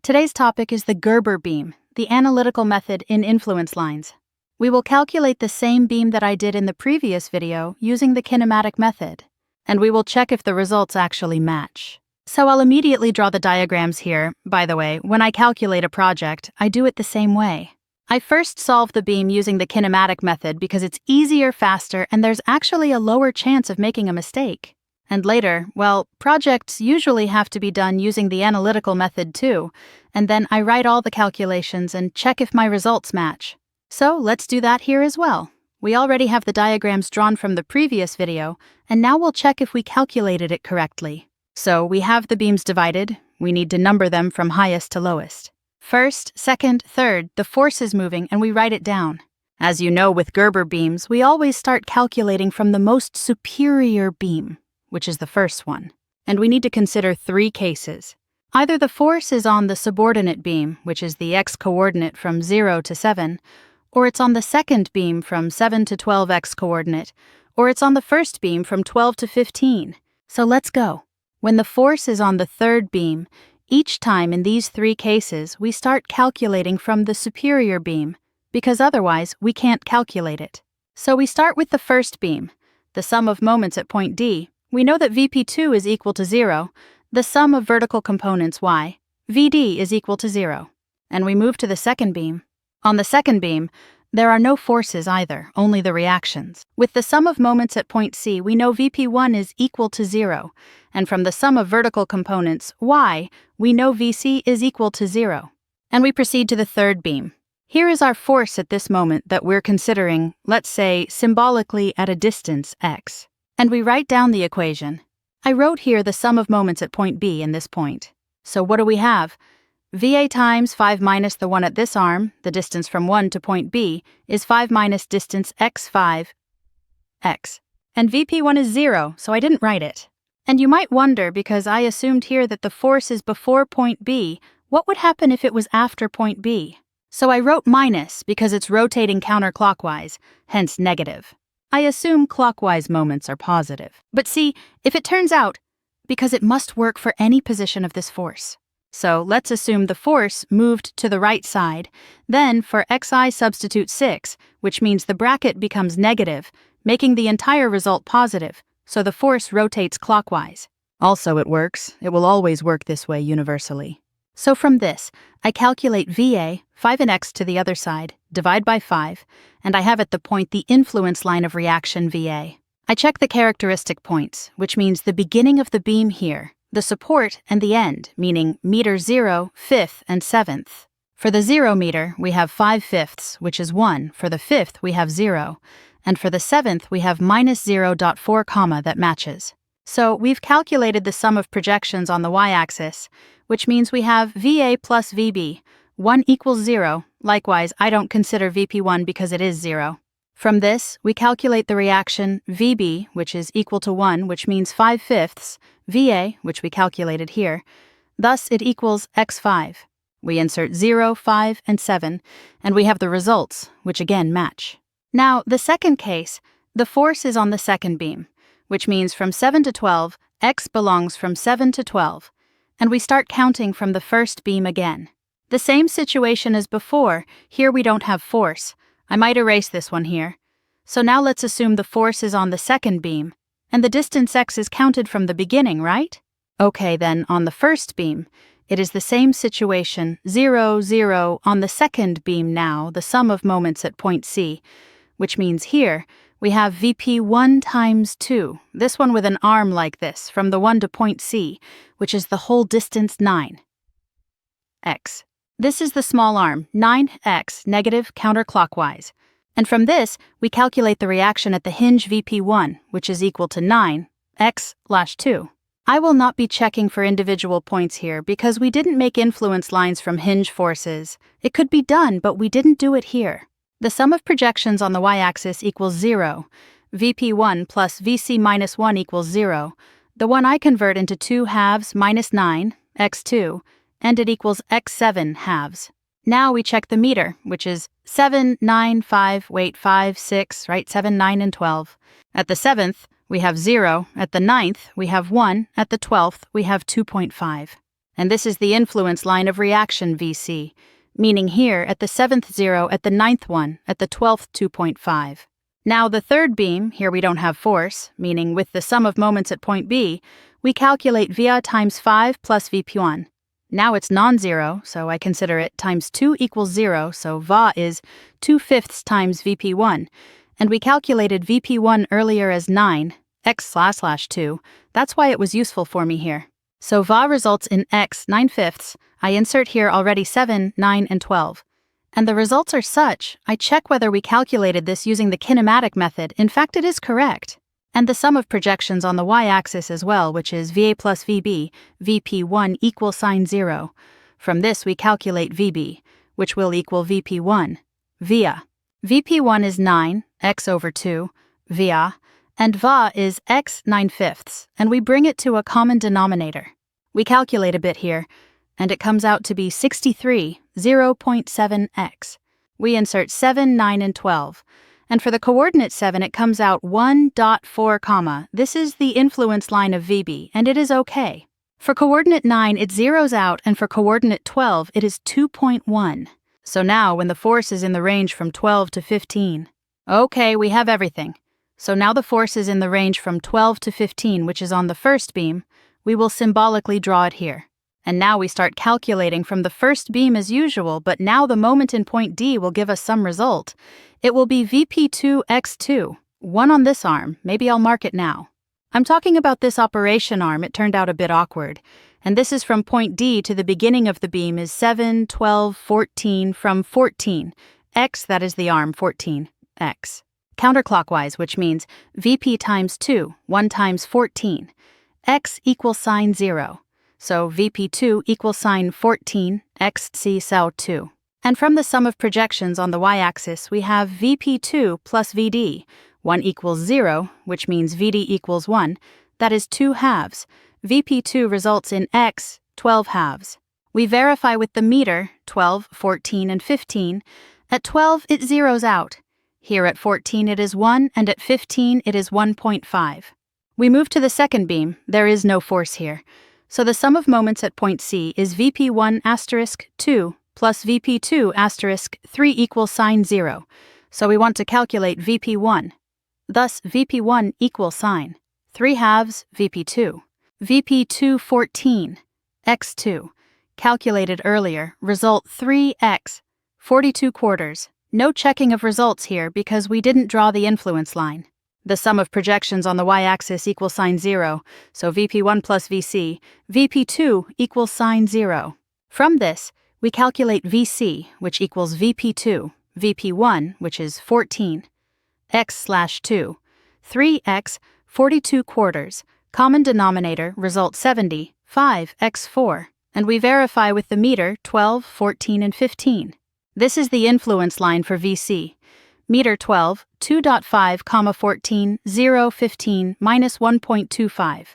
Today's topic is the Gerber beam, the analytical method in influence lines. We will calculate the same beam that I did in the previous video using the kinematic method, and we will check if the results actually match. So I'll immediately draw the diagrams here. By the way, when I calculate a project, I do it the same way. I first solve the beam using the kinematic method because it's easier, faster, and there's actually a lower chance of making a mistake. And later, well, projects usually have to be done using the analytical method too, and then I write all the calculations and check if my results match. So let's do that here as well. We already have the diagrams drawn from the previous video, and now we'll check if we calculated it correctly. So we have the beams divided. We need to number them from highest to lowest. First, second, third, the force is moving and we write it down. As you know, with Gerber beams, we always start calculating from the most superior beam, which is the first one. And we need to consider three cases. Either the force is on the subordinate beam, which is the x-coordinate from 0 to 7, or it's on the second beam from 7 to 12 x-coordinate, or it's on the first beam from 12 to 15. So let's go. When the force is on the third beam, each time in these three cases, we start calculating from the superior beam, because otherwise we can't calculate it. So we start with the first beam, the sum of moments at point D. We know that VP2 is equal to 0, the sum of vertical components y, VD is equal to 0. And we move to the second beam. On the second beam, there are no forces either, only the reactions. With the sum of moments at point C, we know VP1 is equal to 0, and from the sum of vertical components, y, we know VC is equal to 0. And we proceed to the third beam. Here is our force at this moment that we're considering, let's say, symbolically at a distance x. And we write down the equation. I wrote here the sum of moments at point B in this point. So what do we have? VA times 5 minus the one at this arm, the distance from 1 to point B, is 5 minus distance x5, x. And VP1 is 0, so I didn't write it. And you might wonder, because I assumed here that the force is before point B, what would happen if it was after point B? So I wrote minus because it's rotating counterclockwise, hence negative. I assume clockwise moments are positive. But see, if it turns out, because it must work for any position of this force. So let's assume the force moved to the right side, then for xi substitute 6, which means the bracket becomes negative, making the entire result positive, so the force rotates clockwise. Also it works. It will always work this way universally. So from this, I calculate VA, 5 and x to the other side, divide by 5, and I have at the point the influence line of reaction VA. I check the characteristic points, which means the beginning of the beam here, the support, and the end, meaning meter 0, 5th, and 7th. For the 0 meter, we have 5/5, which is 1. For the 5th, we have 0. And for the 7th, we have minus 0.4 comma that matches. So we've calculated the sum of projections on the y-axis, which means we have VA plus VB, 1 equals 0. Likewise, I don't consider VP1 because it is 0. From this, we calculate the reaction VB, which is equal to 1, which means 5/5, VA, which we calculated here. Thus, it equals x5. We insert 0, 5, and 7, and we have the results, which again match. Now, the second case, the force is on the second beam, which means from 7 to 12, x belongs from 7 to 12, and we start counting from the first beam again. The same situation as before, here we don't have force. I might erase this one here. So now let's assume the force is on the second beam, and the distance x is counted from the beginning, right? Okay, then on the first beam, it is the same situation, 0, 0, on the second beam now, the sum of moments at point C, which means here, we have VP1 times 2, this one with an arm like this, from the 1 to point C, which is the whole distance 9. X. This is the small arm, 9x, negative counterclockwise. And from this, we calculate the reaction at the hinge VP1, which is equal to 9x/2. I will not be checking for individual points here because we didn't make influence lines from hinge forces. It could be done, but we didn't do it here. The sum of projections on the y-axis equals 0. VP1 plus VC minus 1 equals 0. The one I convert into 2 halves minus 9, x2, and it equals x7 halves. Now we check the meter, which is 7, 9, 5, 6, right? 7, 9, and 12. At the 7th, we have 0. At the 9th, we have 1. At the 12th, we have 2.5. And this is the influence line of reaction VC, meaning here at the 7th 0, at the 9th 1, at the 12th 2.5. Now the third beam, here we don't have force, meaning with the sum of moments at point B, we calculate VA times 5 plus VP1. Now it's non-zero, so I consider it times 2 equals 0, so VA is 2/5 times VP1, and we calculated VP1 earlier as 9, x/2, that's why it was useful for me here. So VA results in x 9/5. I insert here already 7, 9, and 12. And the results are such, I check whether we calculated this using the kinematic method. In fact, it is correct. And the sum of projections on the y-axis as well, which is VA plus VB, VP1 equals sine 0. From this we calculate VB, which will equal VP1, VA. VP1 is 9, x over 2, VA, and VA is x 9/5, and we bring it to a common denominator. We calculate a bit here, and it comes out to be 63, 0.7x. We insert 7, 9, and 12. And for the coordinate 7, it comes out 1.4 comma. This is the influence line of VB, and it is okay. For coordinate 9, it zeroes out, and for coordinate 12, it is 2.1. So now, when the force is in the range from 12 to 15, okay, we have everything. So now the force is in the range from 12 to 15, which is on the first beam. We will symbolically draw it here. And now we start calculating from the first beam as usual, but now the moment in point D will give us some result. It will be VP2x2, 1 on this arm. Maybe I'll mark it now. I'm talking about this operation arm. It turned out a bit awkward. And this is from point D to the beginning of the beam is 7, 12, 14, from 14. X, that is the arm, 14, x. Counterclockwise, which means VP times 2, 1 times 14. X equals sine 0. So VP2 equals sine 14, x c cell 2. And from the sum of projections on the y-axis, we have VP2 plus VD. 1 equals 0, which means VD equals 1. That is 2 halves. VP2 results in x, 12 halves. We verify with the meter, 12, 14, and 15. At 12, it zeroes out. Here at 14, it is 1, and at 15, it is 1.5. We move to the second beam. There is no force here. So the sum of moments at point C is VP1 asterisk 2 plus VP2 asterisk 3 equals sine 0. So we want to calculate VP1. Thus, VP1 equals sine 3 halves VP2. VP2 14, x2. Calculated earlier, result 3x, 42 quarters. No checking of results here because we didn't draw the influence line. The sum of projections on the y-axis equals sine 0, so VP1 plus VC, VP2 equals sine 0. From this, we calculate VC, which equals VP2, VP1, which is 14, x/2, 3x, 42 quarters, common denominator, result 70, 5x4, and we verify with the meter 12, 14, and 15. This is the influence line for VC. Meter 12, 2.5, 14, 0, 15, minus 1.25.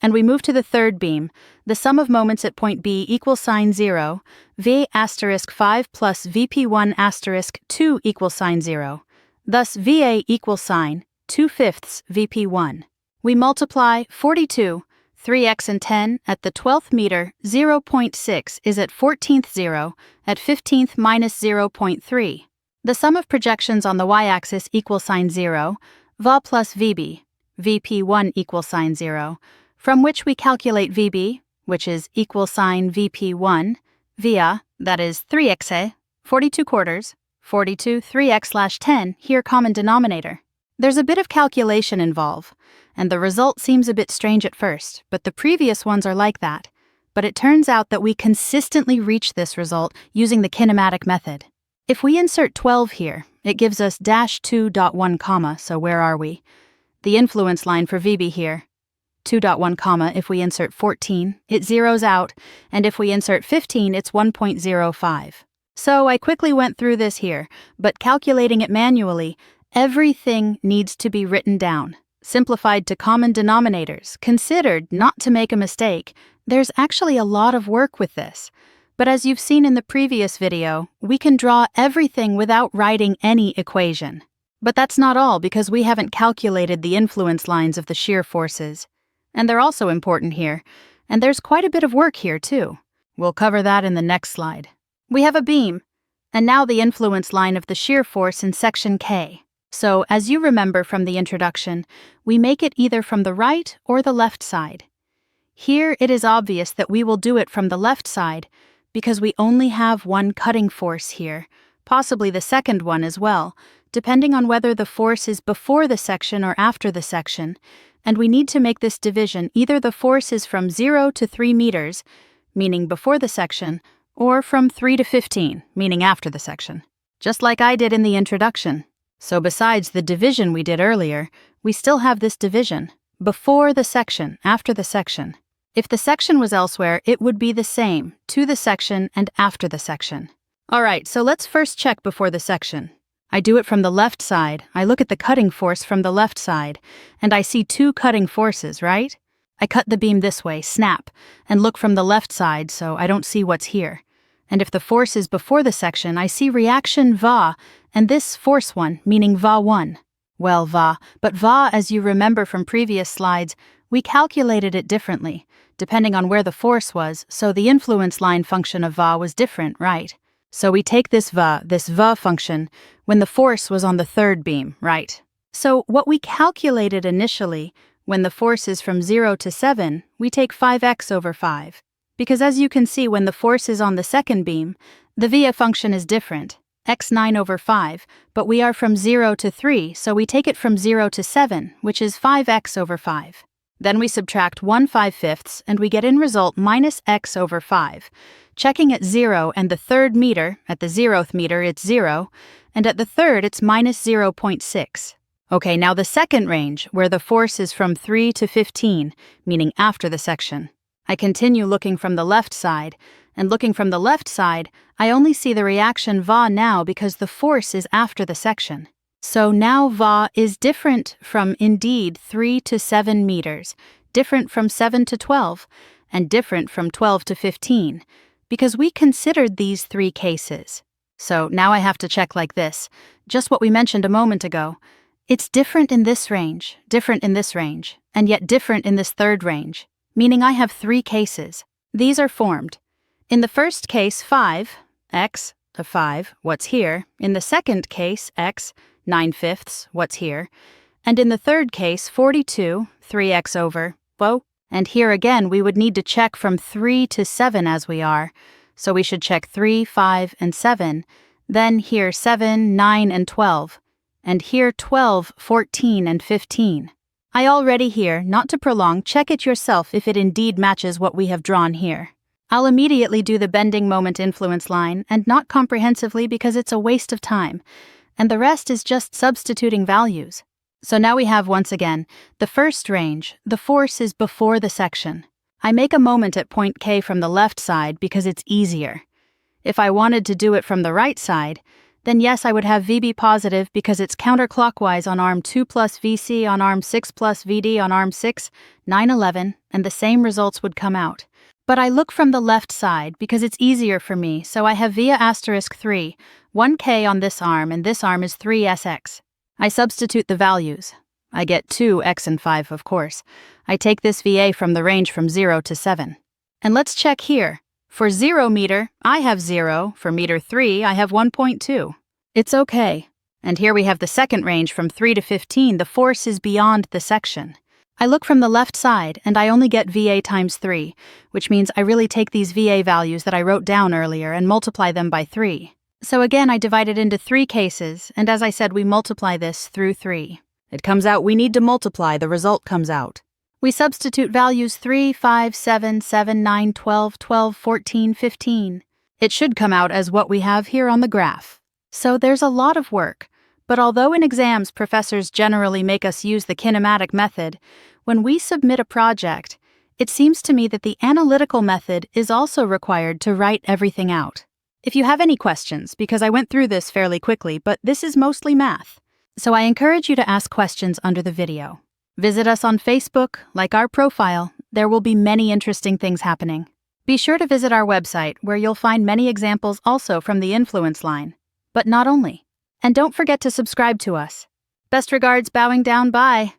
And we move to the third beam. The sum of moments at point B equals sine 0. V asterisk 5 plus VP1 asterisk 2 equals sine 0. Thus VA equals sine 2/5 VP1. We multiply 42, 3x and 10 at the 12th meter, 0.6 is at 14th 0, at 15th minus 0.3. The sum of projections on the y-axis equals sine 0, VA plus VB, VP1 equals sine 0, from which we calculate VB, which is equal sine VP1, via, that is 3x, 42 quarters, 42, 3x/10, here common denominator. There's a bit of calculation involved, and the result seems a bit strange at first, but the previous ones are like that. But it turns out that we consistently reach this result using the kinematic method. If we insert 12 here, it gives us -2.1 comma, so where are we? The influence line for VB here. 2.1 comma, if we insert 14, it zeroes out, and if we insert 15, it's 1.05. So I quickly went through this here, but calculating it manually, everything needs to be written down, simplified to common denominators, considered not to make a mistake. There's actually a lot of work with this. But as you've seen in the previous video, we can draw everything without writing any equation. But that's not all, because we haven't calculated the influence lines of the shear forces. And they're also important here. And there's quite a bit of work here, too. We'll cover that in the next slide. We have a beam, and now the influence line of the shear force in section K. So, as you remember from the introduction, we make it either from the right or the left side. Here it is obvious that we will do it from the left side because we only have one cutting force here, possibly the second one as well, depending on whether the force is before the section or after the section, and we need to make this division either the force is from 0 to 3 meters, meaning before the section, or from 3 to 15, meaning after the section, just like I did in the introduction. So besides the division we did earlier, we still have this division, before the section, after the section. If the section was elsewhere, it would be the same, to the section and after the section. Alright, so let's first check before the section. I do it from the left side, I look at the cutting force from the left side, and I see two cutting forces, right? I cut the beam this way, snap, and look from the left side so I don't see what's here. And if the force is before the section, I see reaction Va, and this force one, meaning Va1. Well, Va, but Va, as you remember from previous slides, we calculated it differently, depending on where the force was, so the influence line function of Va was different, right? So we take this Va function, when the force was on the third beam, right? So what we calculated initially, when the force is from 0 to 7, we take 5x over 5. Because as you can see, when the force is on the second beam, the VA function is different, x9 over 5, but we are from 0 to 3, so we take it from 0 to 7, which is 5x over 5. Then we subtract 1 5/5, and we get in result minus x over 5. Checking at 0 and the third meter, at the 0th meter it's 0, and at the third it's minus 0.6. Okay, now the second range, where the force is from 3 to 15, meaning after the section. I continue looking from the left side, and looking from the left side, I only see the reaction Va now because the force is after the section. So now Va is different from indeed 3 to 7 meters, different from 7 to 12, and different from 12 to 15, because we considered these three cases. So now I have to check like this, just what we mentioned a moment ago. It's different in this range, different in this range, and yet different in this third range, meaning I have three cases. These are formed. In the first case, 5, x, the 5, what's here. In the second case, x, 9/5, what's here. And in the third case, 42, 3x over, whoa. And here again, we would need to check from 3 to 7 as we are. So we should check 3, 5, and 7. Then here 7, 9, and 12. And here 12, 14, and 15. I already here, not to prolong, check it yourself if it indeed matches what we have drawn here. I'll immediately do the bending moment influence line, and not comprehensively because it's a waste of time, and the rest is just substituting values. So now we have, once again, the first range, the force is before the section. I make a moment at point K from the left side because it's easier. If I wanted to do it from the right side, then yes, I would have VB positive because it's counterclockwise on arm 2 plus VC on arm 6 plus VD on arm 6, 9, 11, and the same results would come out. But I look from the left side because it's easier for me, so I have via asterisk 3, 1K on this arm, and this arm is 3SX. I substitute the values. I get 2, x and 5, of course. I take this VA from the range from 0 to 7. And let's check here. For 0 meter, I have 0. For meter 3, I have 1.2. It's okay. And here we have the second range from 3 to 15. The force is beyond the section. I look from the left side, and I only get VA times 3, which means I really take these VA values that I wrote down earlier and multiply them by 3. So again, I divide it into 3 cases, and as I said, we multiply this through 3. It comes out we need to multiply, the result comes out. We substitute values 3, 5, 7, 7, 9, 12, 12, 14, 15. It should come out as what we have here on the graph. So there's a lot of work, but although in exams professors generally make us use the kinematic method, when we submit a project, it seems to me that the analytical method is also required to write everything out. If you have any questions, because I went through this fairly quickly, but this is mostly math, so I encourage you to ask questions under the video. Visit us on Facebook, like our profile. There will be many interesting things happening. Be sure to visit our website, where you'll find many examples also from the influence line. But not only. And don't forget to subscribe to us. Best regards, bowing down, bye.